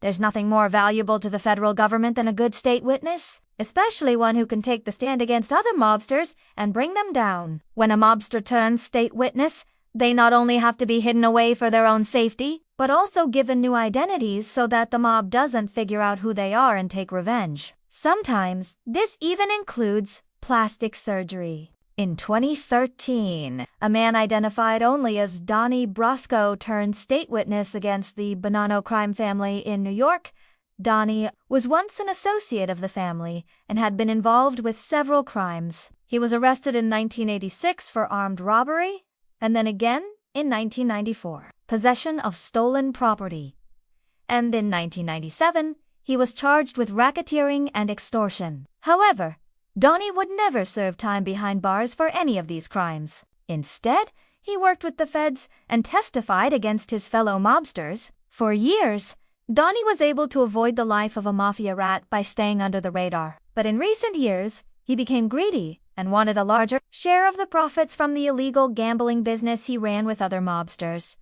There's nothing more valuable to the federal government than a good state witness, especially one who can take the stand against other mobsters and bring them down. When a mobster turns state witness, they not only have to be hidden away for their own safety, but also given new identities so that the mob doesn't figure out who they are and take revenge. Sometimes, this even includes plastic surgery. In 2013, a man identified only as Donnie Brasco turned state witness against the Bonanno crime family in New York. Donnie was once an associate of the family and had been involved with several crimes. He was arrested in 1986 for armed robbery, and then again in 1994, possession of stolen property. And in 1997, he was charged with racketeering and extortion. However, Donnie would never serve time behind bars for any of these crimes. Instead, he worked with the feds and testified against his fellow mobsters. For years, Donnie was able to avoid the life of a mafia rat by staying under the radar. But in recent years, he became greedy and wanted a larger share of the profits from the illegal gambling business he ran with other mobsters.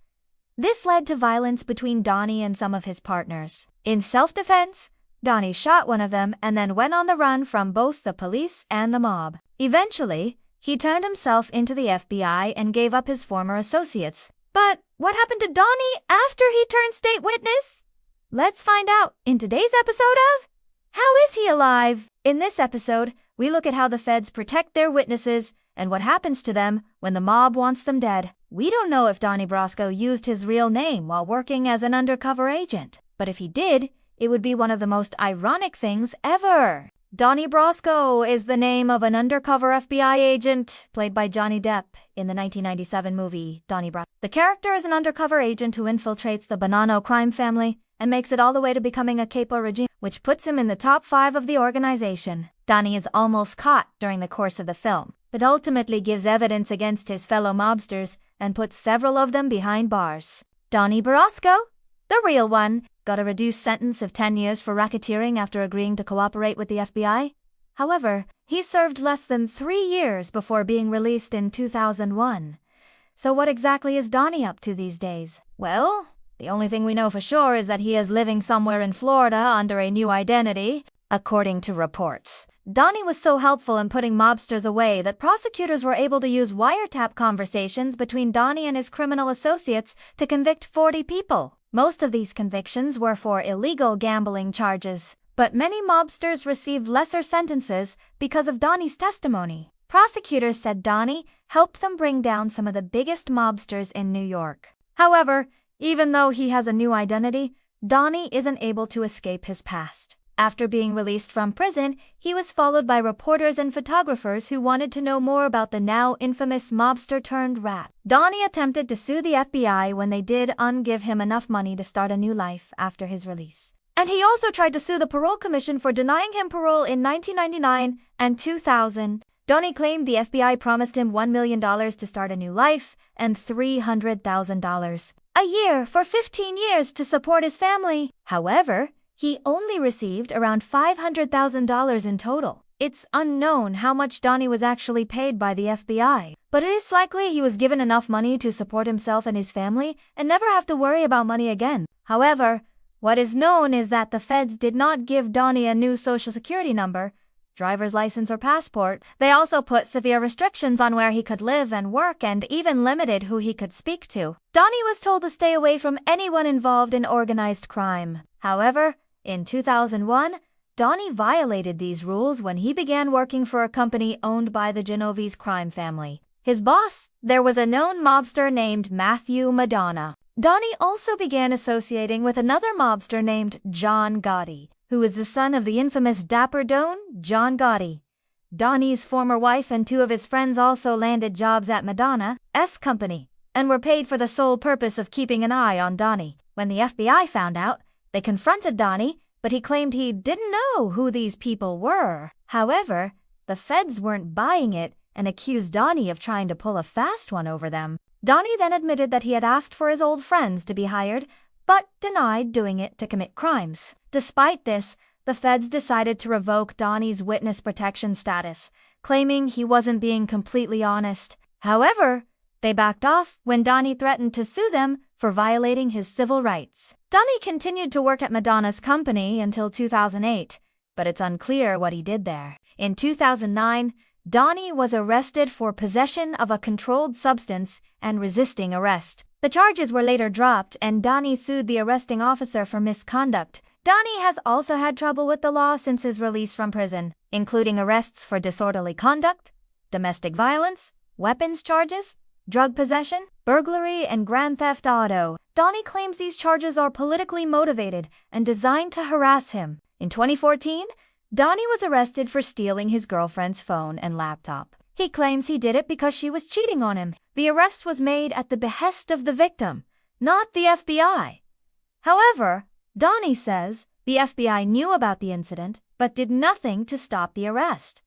This led to violence between Donnie and some of his partners. In self-defense, Donnie shot one of them and then went on the run from both the police and the mob. Eventually, he turned himself into the FBI and gave up his former associates. But what happened to Donnie after he turned state witness? Let's find out in today's episode of How Is He Alive? In this episode, we look at how the feds protect their witnesses and what happens to them when the mob wants them dead. We don't know if Donnie Brasco used his real name while working as an undercover agent, but if he did, it would be one of the most ironic things ever. Donnie Brasco is the name of an undercover FBI agent played by Johnny Depp in the 1997 movie Donnie Brasco. The character is an undercover agent who infiltrates the Bonanno crime family and makes it all the way to becoming a capo regime, which puts him in the top 5 of the organization. Donnie is almost caught during the course of the film, but ultimately gives evidence against his fellow mobsters and puts several of them behind bars. Donnie Brasco, the real one, got a reduced sentence of 10 years for racketeering after agreeing to cooperate with the FBI. However, he served less than 3 years before being released in 2001. So what exactly is Donnie up to these days? Well, the only thing we know for sure is that he is living somewhere in Florida under a new identity, according to reports. Donnie was so helpful in putting mobsters away that prosecutors were able to use wiretap conversations between Donnie and his criminal associates to convict 40 people. Most of these convictions were for illegal gambling charges, but many mobsters received lesser sentences because of Donnie's testimony. Prosecutors said Donnie helped them bring down some of the biggest mobsters in New York. However, even though he has a new identity, Donnie isn't able to escape his past. After being released from prison, he was followed by reporters and photographers who wanted to know more about the now infamous mobster-turned-rat. Donnie attempted to sue the FBI when they did give him enough money to start a new life after his release. And he also tried to sue the Parole Commission for denying him parole in 1999 and 2000. Donnie claimed the FBI promised him $1 million to start a new life and $300,000 a year for 15 years to support his family. However, he only received around $500,000 in total. It's unknown how much Donnie was actually paid by the FBI, but it is likely he was given enough money to support himself and his family and never have to worry about money again. However, what is known is that the feds did not give Donnie a new social security number, driver's license or passport. They also put severe restrictions on where he could live and work and even limited who he could speak to. Donnie was told to stay away from anyone involved in organized crime. However, in 2001, Donnie violated these rules when he began working for a company owned by the Genovese crime family. His boss, there was a known mobster named Matthew Madonna. Donnie also began associating with another mobster named John Gotti, who is the son of the infamous Dapper Don, John Gotti. Donnie's former wife and 2 of his friends also landed jobs at Madonna's company and were paid for the sole purpose of keeping an eye on Donnie. When the FBI found out, they confronted Donnie, but he claimed he didn't know who these people were. However, the feds weren't buying it and accused Donnie of trying to pull a fast one over them. Donnie then admitted that he had asked for his old friends to be hired, but denied doing it to commit crimes. Despite this, the feds decided to revoke Donnie's witness protection status, claiming he wasn't being completely honest. However, They backed off when Donnie threatened to sue them for violating his civil rights. Donnie continued to work at Madonna's company until 2008, but it's unclear what he did there. In 2009, Donnie was arrested for possession of a controlled substance and resisting arrest. The charges were later dropped, and Donnie sued the arresting officer for misconduct. Donnie has also had trouble with the law since his release from prison, including arrests for disorderly conduct, domestic violence, weapons charges, drug possession, burglary, and grand theft auto. Donnie claims these charges are politically motivated and designed to harass him. In 2014, Donnie was arrested for stealing his girlfriend's phone and laptop. He claims he did it because she was cheating on him. The arrest was made at the behest of the victim, not the FBI. However, Donnie says the FBI knew about the incident but did nothing to stop the arrest.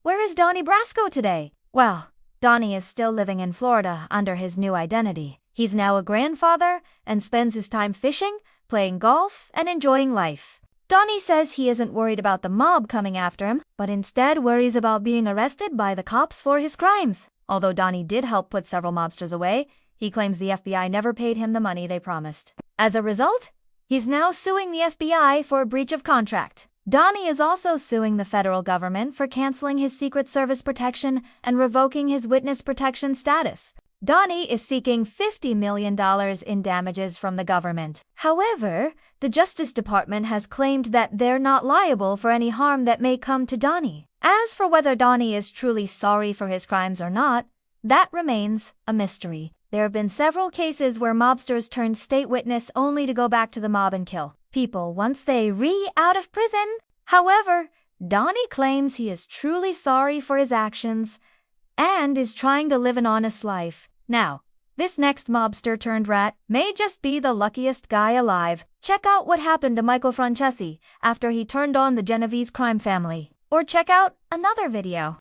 Where is Donnie Brasco today? Well, Donnie is still living in Florida under his new identity. He's now a grandfather and spends his time fishing, playing golf, and enjoying life. Donnie says he isn't worried about the mob coming after him, but instead worries about being arrested by the cops for his crimes. Although Donnie did help put several mobsters away, he claims the FBI never paid him the money they promised. As a result, he's now suing the FBI for a breach of contract. Donnie is also suing the federal government for canceling his Secret Service protection and revoking his witness protection status. Donnie is seeking $50 million in damages from the government. However, the Justice Department has claimed that they're not liable for any harm that may come to Donnie. As for whether Donnie is truly sorry for his crimes or not, that remains a mystery. There have been several cases where mobsters turned state witness only to go back to the mob and kill people once they out of prison. However, Donnie claims he is truly sorry for his actions and is trying to live an honest life. Now, this next mobster turned rat may just be the luckiest guy alive. Check out what happened to Michael Francesi after he turned on the Genovese crime family. Or check out another video.